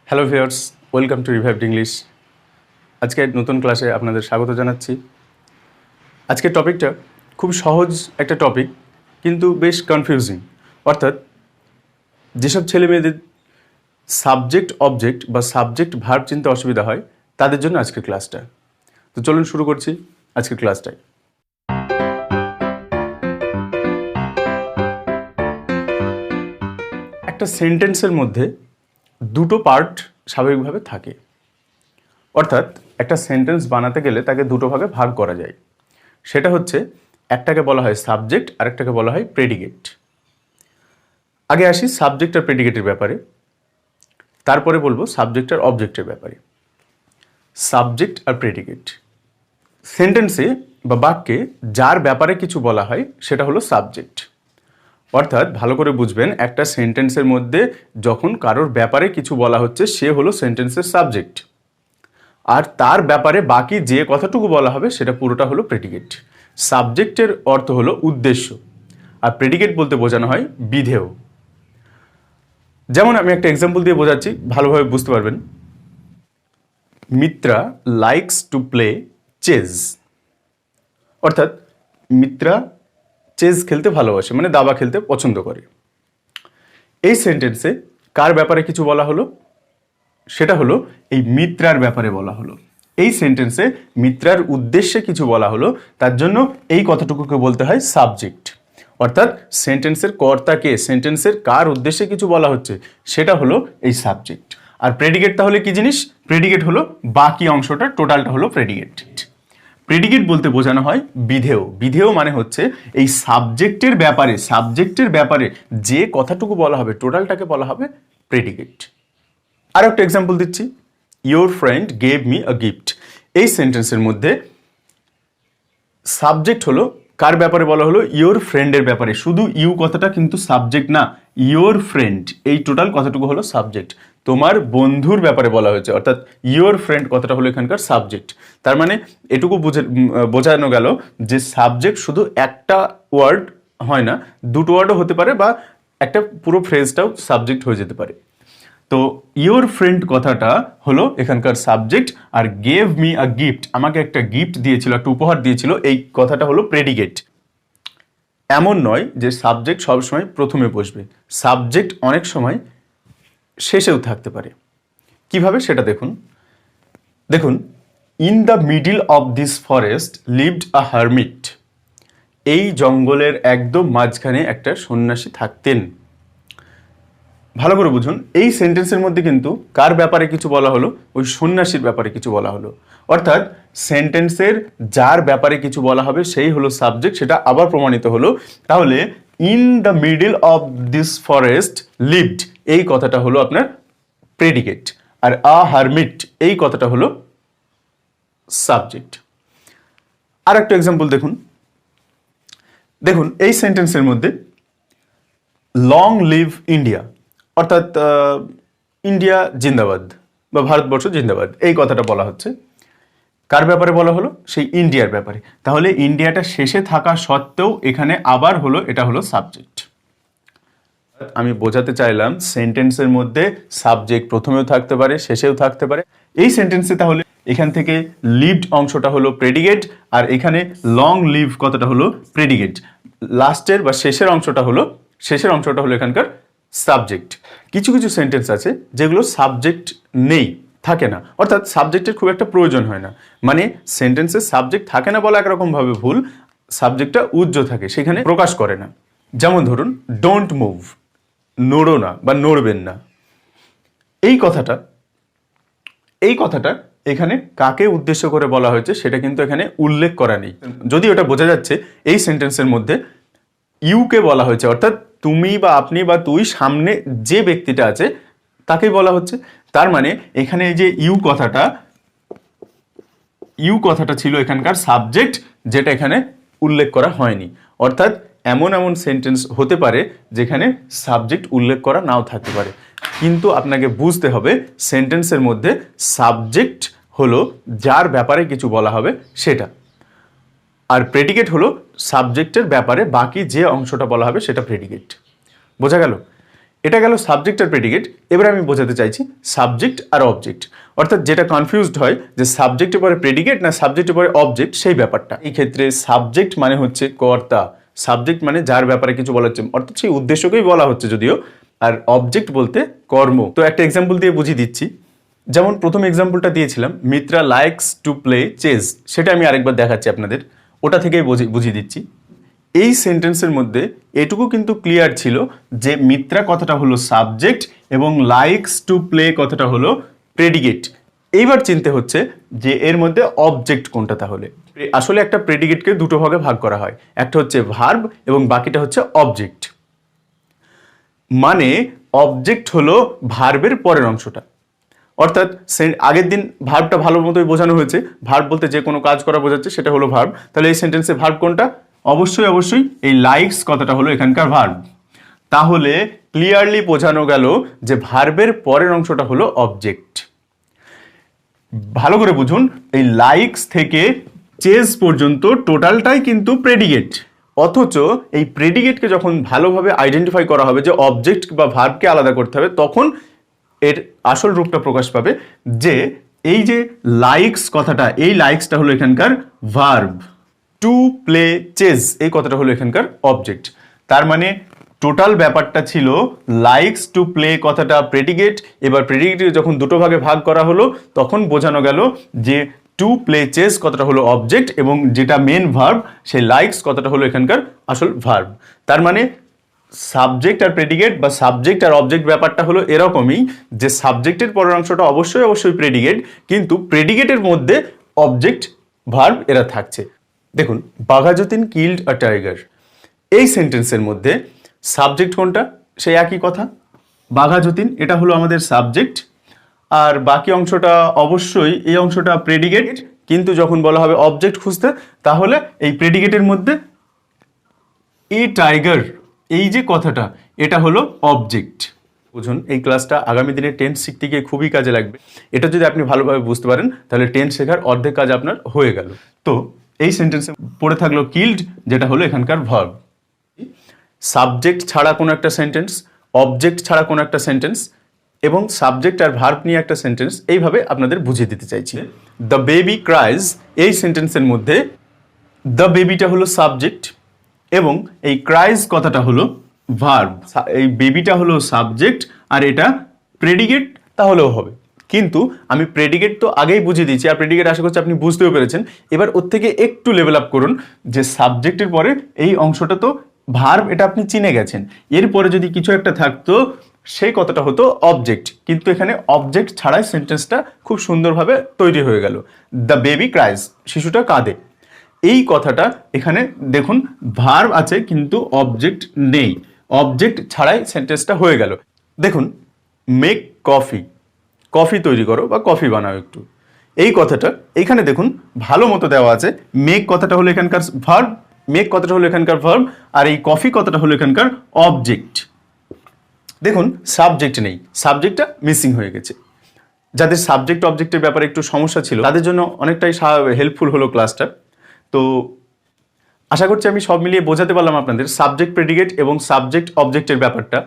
Hello viewers, welcome to revived English. আজকে নতুন ক্লাসে আপনাদের স্বাগত জানাচ্ছি। আজকের টপিকটা খুব সহজ একটা টপিক, কিন্তু বেশ কনফিউজিং। অর্থাৎ যেসব ছেলে মেয়েদের সাবজেক্ট অবজেক্ট বা সাবজেক্ট ভার্ব চিনতে অসুবিধা হয় তাদের জন্য আজকের ক্লাসটা। তো চলুন শুরু করছি আজকের ক্লাসটায়। একটা সেন্টেন্সের মধ্যে দুটো পার্ট স্বাভাবিকভাবে থাকে। অর্থাৎ একটা সেন্টেন্স বানাতে গেলে তাকে দুটো ভাগে ভাগ করা যায়। সেটা হচ্ছে, একটাকে বলা হয় সাবজেক্ট আর একটাকে বলা হয় প্রেডিকেট। আগে আসি সাবজেক্ট আর প্রেডিকেটের ব্যাপারে, তারপরে বলবো সাবজেক্ট আর অবজেক্টের ব্যাপারে। সাবজেক্ট আর প্রেডিকেট সেন্টেন্সে বা বাক্যে যার ব্যাপারে কিছু বলা হয় সেটা হলো সাবজেক্ট। অর্থাৎ ভালো করে বুঝবেন, একটা সেন্টেন্সের মধ্যে যখন কারোর ব্যাপারে কিছু বলা হচ্ছে সে হলো সেন্টেন্সের সাবজেক্ট, আর তার ব্যাপারে বাকি যে কথাটুকু বলা হবে সেটা পুরোটা হলো প্রেডিকেট। সাবজেক্টের অর্থ হলো উদ্দেশ্য, আর প্রেডিকেট বলতে বোঝানো হয় বিধেয়। যেমন আমি একটা এক্সাম্পল দিয়ে বোঝাচ্ছি, ভালোভাবে বুঝতে পারবেন। Mitra likes to play chess. অর্থাৎ মিত্রা চেজ খেলতে ভালোবাসে, মানে দাবা খেলতে পছন্দ করে। এই সেন্টেন্সে কার ব্যাপারে কিছু বলা হলো? সেটা হলো এই মিত্রার ব্যাপারে বলা হলো। এই সেন্টেন্সে মিত্রার উদ্দেশ্যে কিছু বলা হলো, তার জন্য এই কথাটুকুকে বলতে হয় সাবজেক্ট। অর্থাৎ সেন্টেন্সের কর্তাকে, সেন্টেন্সের কার উদ্দেশ্যে কিছু বলা হচ্ছে সেটা হলো এই সাবজেক্ট। আর প্রেডিকেট তাহলে কি জিনিস? প্রেডিকেট হলো বাকি অংশটা, টোটালটা হলো প্রেডিকেট। প্রেডিকেট বলতে বোঝানো হয় বিধেয়। বিধেয় মানে হচ্ছে এই সাবজেক্টের ব্যাপারে যে কথাটুকু বলা হবে টোটালটাকে বলা হবে প্রেডিকেট। আর একটা এক্সাম্পল দিচ্ছি, your friend gave me a gift. এই সেন্টেন্সের মধ্যে সাবজেক্ট হলো কার ব্যাপারে বলা হলো? ইয়োর ফ্রেন্ডের ব্যাপারে। শুধু ইউ কথাটা কিন্তু সাবজেক্ট না, ইয়োর ফ্রেন্ড এই টোটাল কথাটুকু হলো সাবজেক্ট। তোমার বন্ধুর ব্যাপারে বলা হয়েছে, অর্থাৎ ইয়োর ফ্রেন্ড কথাটা হলো এখানকার সাবজেক্ট। তার মানে এটুকু বোঝানো গেল যে সাবজেক্ট শুধু একটা ওয়ার্ড হয় না, দুটো ওয়ার্ডও হতে পারে, বা একটা পুরো ফ্রেজটাও সাবজেক্ট হয়ে যেতে পারে। তো ইয়োর ফ্রেন্ড কথাটা হলো এখানকার সাবজেক্ট, আর গেভ মি আ গিফট, আমাকে একটা গিফট দিয়েছিল, একটা উপহার দিয়েছিল, এই কথাটা হলো প্রেডিকেট। এমন নয় যে সাবজেক্ট সবসময় প্রথমে বসবে, সাবজেক্ট অনেক সময় শেষেও থাকতে পারে। কিভাবে সেটা দেখুন। In the middle of this forest lived a hermit. এই জঙ্গলের একদম মাঝখানে একটা সন্ন্যাসী থাকতেন। ভালো করে বুঝুন, এই সেন্টেন্সের মধ্যে কিন্তু কার ব্যাপারে কিছু বলা হলো? ওই সন্ন্যাসীর ব্যাপারে কিছু বলা হলো। অর্থাৎ সেন্টেন্সের যার ব্যাপারে কিছু বলা হবে সেই হলো সাবজেক্ট, সেটা আবার প্রমাণিত হলো। তাহলে in the middle of this forest lived এই কথাটা হলো আপনার প্রেডিকেট, আর আ হারমিট এই কথাটা হলো সাবজেক্ট। আর একটা এক্সাম্পল দেখুন এই সেন্টেন্সের মধ্যে লং লিভ ইন্ডিয়া, অর্থাৎ ইন্ডিয়া জিন্দাবাদ বা ভারতবর্ষ জিন্দাবাদ এই কথাটা বলা হচ্ছে। কার ব্যাপারে বলা হলো? সেই ইন্ডিয়ার ব্যাপারে। তাহলে ইন্ডিয়াটা শেষে থাকা সত্ত্বেও এখানে আবার হলো, এটা হলো সাবজেক্ট। আমি বোঝাতে চাইলাম সেন্টেন্সের মধ্যে সাবজেক্ট প্রথমেও থাকতে পারে, শেষেও থাকতে পারে। এই সেন্টেন্সে তাহলে এখান থেকে লিভড অংশটা হলো প্রেডিকেট, আর এখানে লং লিভ কথাটা হলো প্রেডিকেট। লাস্টের বা শেষের অংশটা হলো এখানকার সাবজেক্ট। কিছু কিছু সেন্টেন্স আছে যেগুলো সাবজেক্ট নেই, থাকে না, অর্থাৎ সাবজেক্টের খুব একটা প্রয়োজন হয় না। মানে সেন্টেন্সের সাবজেক্ট থাকে না বলা একরকমভাবে ভুল, সাবজেক্টটা উজ্জ্বল থাকে, সেখানে প্রকাশ করে না। যেমন ধরুন, ডোন্ট মুভ, নড়ো না বা নড়বেন না। এই কথাটা এখানে কাকে উদ্দেশ্য করে বলা হয়েছে সেটা কিন্তু এখানে উল্লেখ করা নেই। যদি ওটা বোঝা যাচ্ছে এই সেন্টেন্সের মধ্যে ইউকে বলা হয়েছে, অর্থাৎ তুমি বা আপনি বা তুই, সামনে যে ব্যক্তিটা আছে তাকেই বলা হচ্ছে। তার মানে এখানে এই যে ইউ কথাটা ছিল এখানকার সাবজেক্ট, যেটা এখানে উল্লেখ করা হয়নি। অর্থাৎ এমন সেন্টেন্স হতে পারে যেখানে সাবজেক্ট উল্লেখ করা নাও থাকতে পারে, কিন্তু আপনাকে বুঝতে হবে সেন্টেন্সের মধ্যে সাবজেক্ট হলো যার ব্যাপারে কিছু বলা হবে সেটা, আর প্রেডিকেট হলো সাবজেক্টের ব্যাপারে বাকি যে অংশটা বলা হবে সেটা প্রেডিকেট। বোঝা গেল? এটা গেল সাবজেক্ট আর প্রেডিকেট। এবার আমি বোঝাতে চাইছি সাবজেক্ট আর অবজেক্ট, অর্থাৎ যেটা কনফিউজড হয় যে সাবজেক্টের পরে প্রেডিকেট না সাবজেক্টের পরে অবজেক্ট, সেই ব্যাপারটা। এই ক্ষেত্রে সাবজেক্ট মানে হচ্ছে কর্তা, সাবজেক্ট মানে যার ব্যাপারে কিছু বলা হচ্ছে, অর্থাৎ সেই উদ্দেশ্যকেই বলা হচ্ছে যদিও, আর অবজেক্ট বলতে কর্ম। তো একটা এক্সাম্পল দিয়ে বুঝিয়ে দিচ্ছি। যেমন প্রথম এক্সাম্পলটা দিয়েছিলাম, Mitra likes to play chess, সেটা আমি আরেকবার দেখাচ্ছি আপনাদের, ওটা থেকেই বুঝিয়ে দিচ্ছি। এই সেন্টেন্সের মধ্যে এটুকু কিন্তু ক্লিয়ার ছিল যে মিত্রা কথাটা হলো সাবজেক্ট এবং লাইকস টু প্লে কথাটা হলো প্রেডিকেট। এইবার চিনতে হচ্ছে যে এর মধ্যে অবজেক্ট কোনটা। তাহলে আসলে একটা প্রেডিকেটকে দুটো ভাগে ভাগ করা হয়, একটা হচ্ছে ভার্ব এবং বাকিটা হচ্ছে অবজেক্ট। মানে অবজেক্ট হলো ভার্বের পরের অংশটা, অর্থাৎ আগের দিন ভার্বটা ভালো মতোই বোঝানো হয়েছে, ভার্ব বলতে যে কোনো কাজ করা বোঝাচ্ছে, সেটা হলো ভার্ব। তাহলে এই সেন্টেন্সে ভার্ব কোনটা? অবশ্যই এই লাইকস কথাটা হলো এখানকার ভার্ব। তাহলে ক্লিয়ারলি বোঝানো গেল যে ভার্বের পরের অংশটা হলো অবজেক্ট। ভালো করে বুঝুন, এই লাইকস থেকে চেজ পর্যন্ত টোটালটাই কিন্তু প্রেডিকেট। অথচ এই প্রেডিকেটকে যখন ভালোভাবে আইডেন্টিফাই করা হবে যে অবজেক্ট বা ভার্বকে আলাদা করতে হবে, তখন এর আসল রূপটা প্রকাশ পাবে যে এই যে লাইকস কথাটা, এই লাইকসটা হলো এখানকার ভার্ব। টু প্লে চেস এই কথাটা হলো এখানকার অবজেক্ট। তার মানে টোটাল ব্যাপারটা ছিল লাইকস টু প্লে কথাটা প্রেডিকেট। এবার প্রেডিকেটকে যখন দুটো ভাগে ভাগ করা হলো, তখন বোঝানো গেল যে টু প্লে চেস কথাটা হলো অবজেক্ট এবং যেটা মেন ভার্ব সেই লাইকস কথাটা হলো এখানকার আসল ভার্ব। তার মানে সাবজেক্ট আর প্রেডিকেট বা সাবজেক্ট আর অবজেক্ট ব্যাপারটা হলো এরকমই যে সাবজেক্টের পরের অংশটা অবশ্যই প্রেডিকেট, কিন্তু প্রেডিকেটের মধ্যে অবজেক্ট ভার্ব এরা থাকছে। দেখুন, Bagha Jatin killed a tiger, এই সেন্টেন্সের মধ্যে সাবজেক্ট কোনটা? সেই একই কথা, বাঘা যতীন, এটা হলো আমাদের সাবজেক্ট। আর বাকি অংশটা অবশ্যই এই অংশটা প্রেডিকেট, কিন্তু যখন বলা হবে অবজেক্ট খুঁজতে, তাহলে এই প্রেডিকেটের মধ্যে এ টাইগার এই যে কথাটা, এটা হলো অবজেক্ট। বুঝুন, এই ক্লাসটা আগামী দিনে টেন্স শিখতে গিয়ে খুবই কাজে লাগবে। এটা যদি আপনি ভালোভাবে বুঝতে পারেন, তাহলে টেন্স শেখার অর্ধেক কাজ আপনার হয়ে গেল। তো এই সেন্টেন্সে পড়ে থাকলো কিল্ড, যেটা হলো এখানকার ভার্ব। সাবজেক্ট ছাড়া কোনো একটা সেন্টেন্স, অবজেক্ট ছাড়া কোনো একটা সেন্টেন্স এবং সাবজেক্ট আর ভার্ব নিয়ে একটা সেন্টেন্স, এইভাবে আপনাদের বুঝিয়ে দিতে চাইছি। দ্য বেবি ক্রাইজ, এই সেন্টেন্সের মধ্যে দ্য বেবিটা হলো সাবজেক্ট এবং এই ক্রাইজ কথাটা হলো ভার্ব। এই বেবিটা হলো সাবজেক্ট আর এটা প্রেডিকেট, তাহলেও হবে। কিন্তু আমি প্রেডিকেট তো আগেই বুঝিয়ে দিয়েছি, আর প্রেডিকেট আশা করছি আপনি বুঝতেও পেরেছেন। এবার ওর থেকে একটু লেভেল আপ করুন, যে সাবজেক্টের পরে এই অংশটা তো ভার্ব, এটা আপনি চিনে গেছেন। এরপরে যদি কিছু একটা থাকতো, সেই কথাটা হতো অবজেক্ট, কিন্তু এখানে অবজেক্ট ছাড়াই সেন্টেন্সটা খুব সুন্দরভাবে তৈরি হয়ে গেল। দ্য বেবি ক্রাইজ, শিশুটা কাঁদে। এই কথাটা এখানে দেখুন, ভার্ব আছে কিন্তু অবজেক্ট নেই, অবজেক্ট ছাড়াই সেন্টেন্সটা হয়ে গেল। দেখুন, মেক কফি, কফি তৈরি করো বা কফি বানাও একটু, এই কথাটা এখানে দেখুন ভালো মতো দেওয়া আছে। মেক কথাটা হলো এখানকার ভার্ব, মেক কথাটা হলো এখানকার ভার্ব, আর এই কফি কথাটা হলো এখানকার অবজেক্ট। দেখুন, সাবজেক্ট নেই, সাবজেক্টটা মিসিং হয়ে গেছে। যাদের সাবজেক্ট অবজেক্টের ব্যাপারে একটু সমস্যা ছিল, তাদের জন্য অনেকটাই হেল্পফুল হলো ক্লাসটা। তো আশা করছি আমি সব মিলিয়ে বোঝাতে পারলাম আপনাদের সাবজেক্ট প্রেডিকেট এবং সাবজেক্ট অবজেক্টের ব্যাপারটা।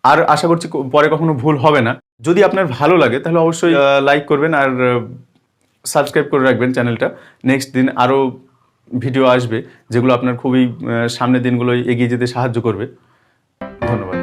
আর আশা করছি পরে কখনো ভুল হবে না। যদি আপনার ভালো লাগে তাহলে অবশ্যই লাইক করবেন আর সাবস্ক্রাইব করে রাখবেন চ্যানেলটা। নেক্সট দিন আরও ভিডিও আসবে যেগুলো আপনার খুবই সামনের দিনগুলোয় এগিয়ে যেতে সাহায্য করবে। ধন্যবাদ।